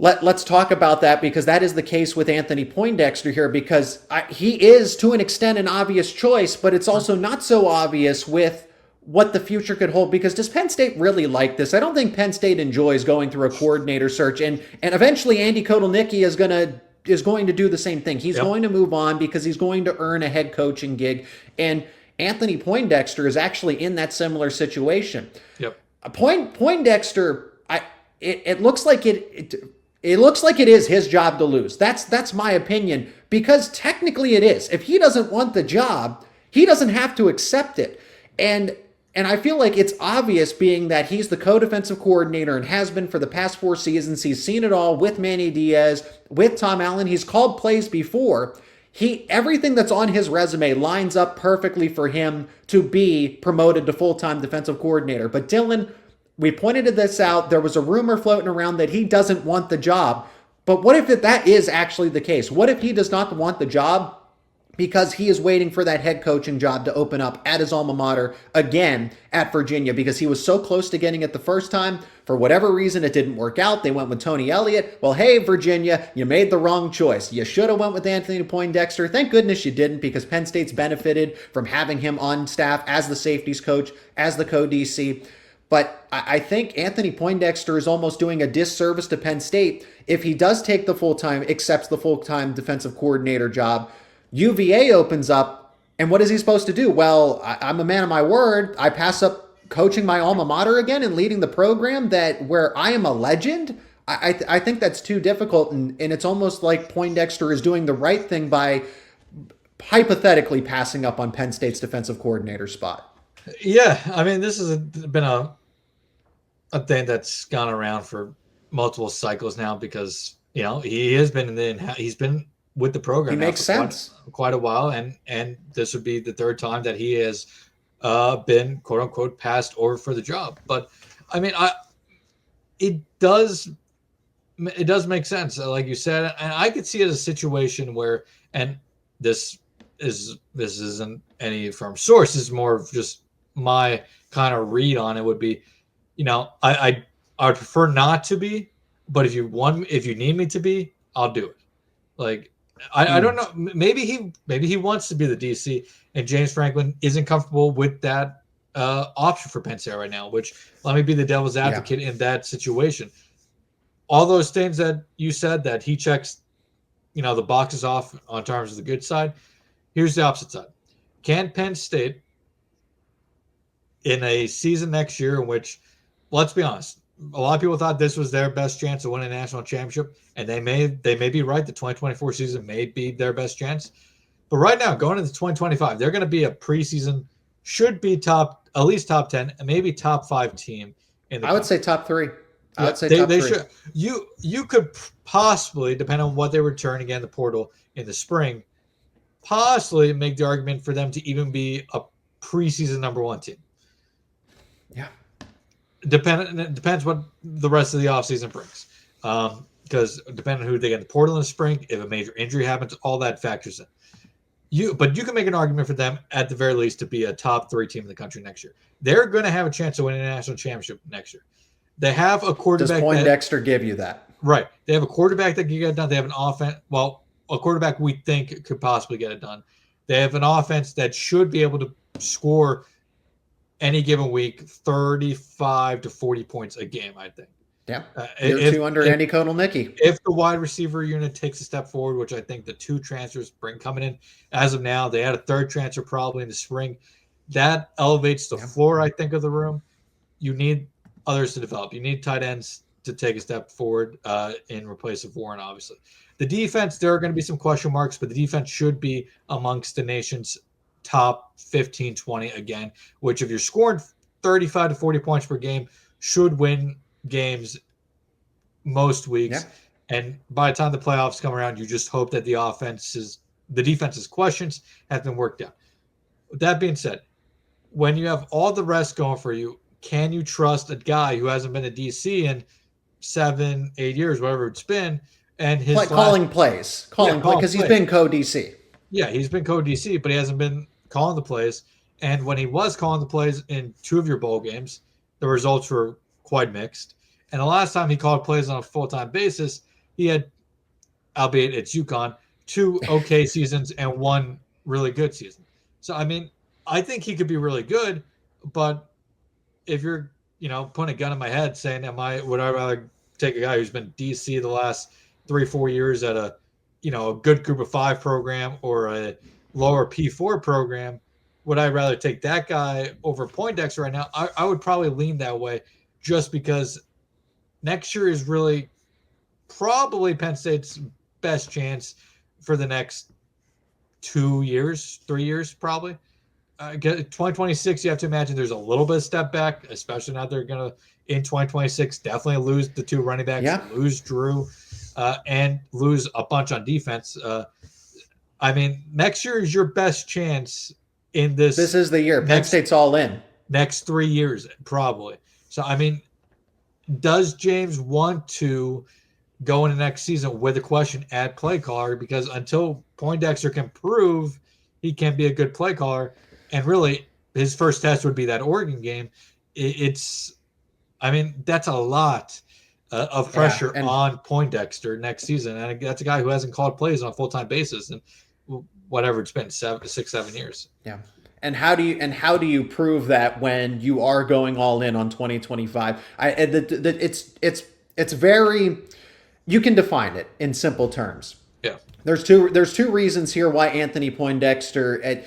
let's talk about that, because that is the case with Anthony Poindexter here, because he is to an extent an obvious choice, but it's also not so obvious with what the future could hold, because does Penn State really like this? I don't think Penn State enjoys going through a coordinator search, and eventually Andy Kotelnicki is going to do the same thing. He's going to move on because he's going to earn a head coaching gig, and Anthony Poindexter is actually in that similar situation. Yep. Poindexter, it looks like it looks like it is his job to lose. That's my opinion, because technically it is. If he doesn't want the job, he doesn't have to accept it. And I feel like it's obvious, being that he's the co-defensive coordinator and has been for the past 4 seasons. He's seen it all with Manny Diaz, with Tom Allen. He's called plays before. Everything that's on his resume lines up perfectly for him to be promoted to full-time defensive coordinator. But Dylan, we pointed this out. There was a rumor floating around that he doesn't want the job. But what if that is actually the case? What if he does not want the job because he is waiting for that head coaching job to open up at his alma mater again at Virginia, because he was so close to getting it the first time? For whatever reason, it didn't work out. They went with Tony Elliott. Well, hey, Virginia, you made the wrong choice. You should have went with Anthony Poindexter. Thank goodness you didn't, because Penn State's benefited from having him on staff as the safeties coach, as the co-DC. But I think Anthony Poindexter is almost doing a disservice to Penn State if he does take the accepts the full-time defensive coordinator job. UVA opens up, and what is he supposed to do? Well, I'm a man of my word. I pass up coaching my alma mater again and leading the program where I am a legend. I think that's too difficult, and it's almost like Poindexter is doing the right thing by hypothetically passing up on Penn State's defensive coordinator spot. Yeah, I mean, this has been a thing that's gone around for multiple cycles now, because he has been he's been with the program. He makes sense quite a while, and this would be the third time that he has been quote unquote passed over for the job. But I mean, it does make sense, like you said, and I could see it as a situation where, and this isn't any firm source, this is more of just my kind of read on it, would be, I would prefer not to be, but if you need me to be, I'll do it. Like, I don't know. Maybe he wants to be the DC, and James Franklin isn't comfortable with that option for Penn State right now. Which, let me be the devil's advocate in that situation. All those things that you said that he checks, the boxes off on terms of the good side. Here's the opposite side. Can Penn State, in a season next year in which, let's be honest, a lot of people thought this was their best chance to win a national championship, and they may be right. The 2024 season may be their best chance. But right now, going into 2025, they're going to be a preseason, should be at least top 10, and maybe top 5 team in the I would say top 3. I would say they top 3. Should. You could possibly, depending on what they return again, the portal in the spring, possibly make the argument for them to even be a preseason number 1 team. Yeah. It depends what the rest of the offseason brings. Because depending on who they get in the portal in the spring, if a major injury happens, all that factors in. But you can make an argument for them, at the very least, to be a top 3 team in the country next year. They're going to have a chance to win a national championship next year. They have a quarterback. Does Poindexter give you that? Right. They have a quarterback that can get it done. They have an offense. Well, a quarterback we think could possibly get it done. They have an offense that should be able to score any given week 35 to 40 points a game, I think. Yeah. Two under Andy Kotelnicki. If the wide receiver unit takes a step forward, which I think the 2 transfers bring coming in as of now, they had a 3rd transfer probably in the spring. That elevates the floor, I think, of the room. You need others to develop. You need tight ends to take a step forward in replace of Warren, obviously. The defense, there are going to be some question marks, but the defense should be amongst the nation's top 15, 20 again, which if you're scoring 35 to 40 points per game, should win games most weeks. Yeah. And by the time the playoffs come around, you just hope that the defense's questions have been worked out. With that being said, when you have all the rest going for you, can you trust a guy who hasn't been a DC in 7, 8 years, whatever it's been, and his calling plays, because he's been co-DC. Yeah, he's been co-DC, but he hasn't been calling the plays. And when he was calling the plays in 2 of your bowl games, the results were quite mixed. And the last time he called plays on a full-time basis, he had, albeit it's UConn, 2 okay seasons and 1 really good season. So I mean, I think he could be really good, but if you're, putting a gun in my head saying, would I rather take a guy who's been DC the last 3-4 years at a, a good group of 5 program or a lower P4 program? Would I rather take that guy over Poindexter right now? I would probably lean that way, just because next year is really probably Penn State's best chance for the next 2 years, 3 years, probably. 2026, you have to imagine there's a little bit of step back, especially now they're going to, in 2026, definitely lose the 2 running backs, lose Drew, and lose a bunch on defense. I mean, next year is your best chance in this. This is the year. Penn State's all in. Next 3 years, probably. So, I mean, does James want to go into next season with a question at play caller? Because until Poindexter can prove he can be a good play caller, and really his first test would be that Oregon game, that's a lot of pressure on Poindexter next season. And that's a guy who hasn't called plays on a full-time basis in whatever it's been, 7 years. Yeah. And how do you prove that when you are going all in on 2025? It's very, you can define it in simple terms. Yeah. There's two reasons here why Anthony Poindexter,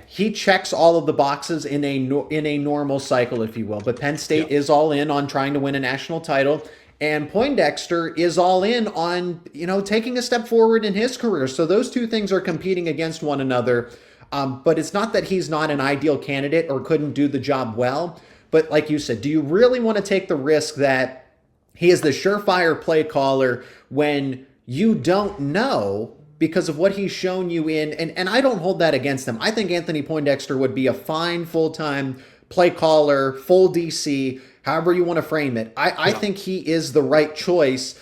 he checks all of the boxes in a normal cycle, if you will. But Penn State is all in on trying to win a national title, and Poindexter is all in on taking a step forward in his career. So those two things are competing against one another. But it's not that he's not an ideal candidate or couldn't do the job well. But like you said, do you really want to take the risk that he is the surefire play caller when you don't know because of what he's shown you in? And I don't hold that against him. I think Anthony Poindexter would be a fine full-time play caller, full DC, however you want to frame it. I think he is the right choice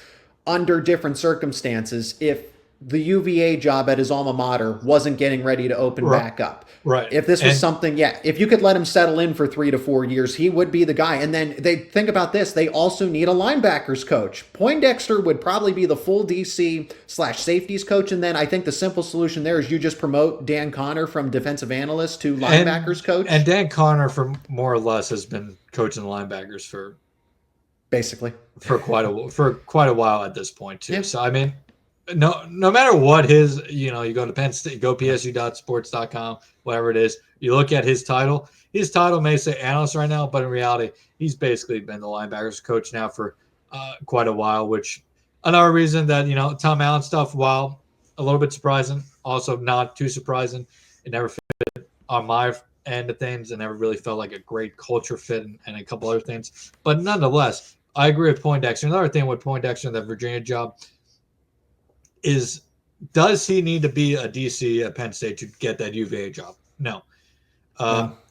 under different circumstances if the UVA job at his alma mater wasn't getting ready to open back up. Right. If this was something, if you could let him settle in for 3 to 4 years, he would be the guy. And then they think about this. They also need a linebackers coach. Poindexter would probably be the full DC/safeties coach. And then I think the simple solution there is you just promote Dan Connor from defensive analyst to linebackers coach. And Dan Connor, for more or less, has been coaching the linebackers for quite a while at this point too. Yeah. So I mean, no matter what his, you go to Penn State, go psu.sports.com, whatever it is, you look at his title may say analyst right now, but in reality, he's basically been the linebackers coach now for quite a while, which another reason that, Tom Allen stuff, while a little bit surprising, also not too surprising. It never fit on my end of things and never really felt like a great culture fit and a couple other things. But nonetheless, I agree with Poindexter. Another thing with Poindexter in the Virginia job is, does he need to be a DC at Penn State to get that UVA job? No.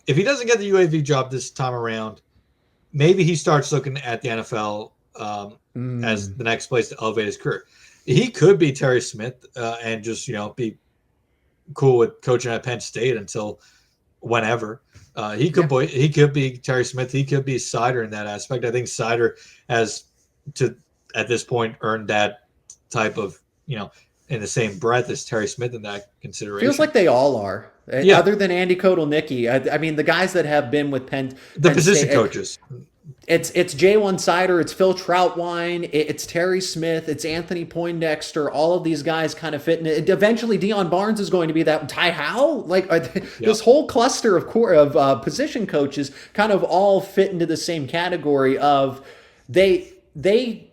If he doesn't get the UAV job this time around, maybe he starts looking at the NFL as the next place to elevate his career. He could be Terry Smith and just, be cool with coaching at Penn State until whenever. He could be Terry Smith. He could be Sider in that aspect. I think Sider has at this point earned that type of, in the same breath as Terry Smith in that consideration. Feels like they all are. Yeah. Other than Andy Kotelnicki. I mean, the guys that have been with Penn position State, coaches. It's J1 Sider, it's Phil Troutwine, it's Terry Smith, it's Anthony Poindexter. All of these guys kind of fit in it. Eventually, Deion Barnes is going to be that. Ty Howell, this whole cluster of position coaches kind of all fit into the same category of they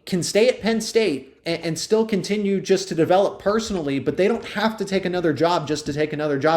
can stay at Penn State and still continue just to develop personally, but they don't have to take another job just to take another job.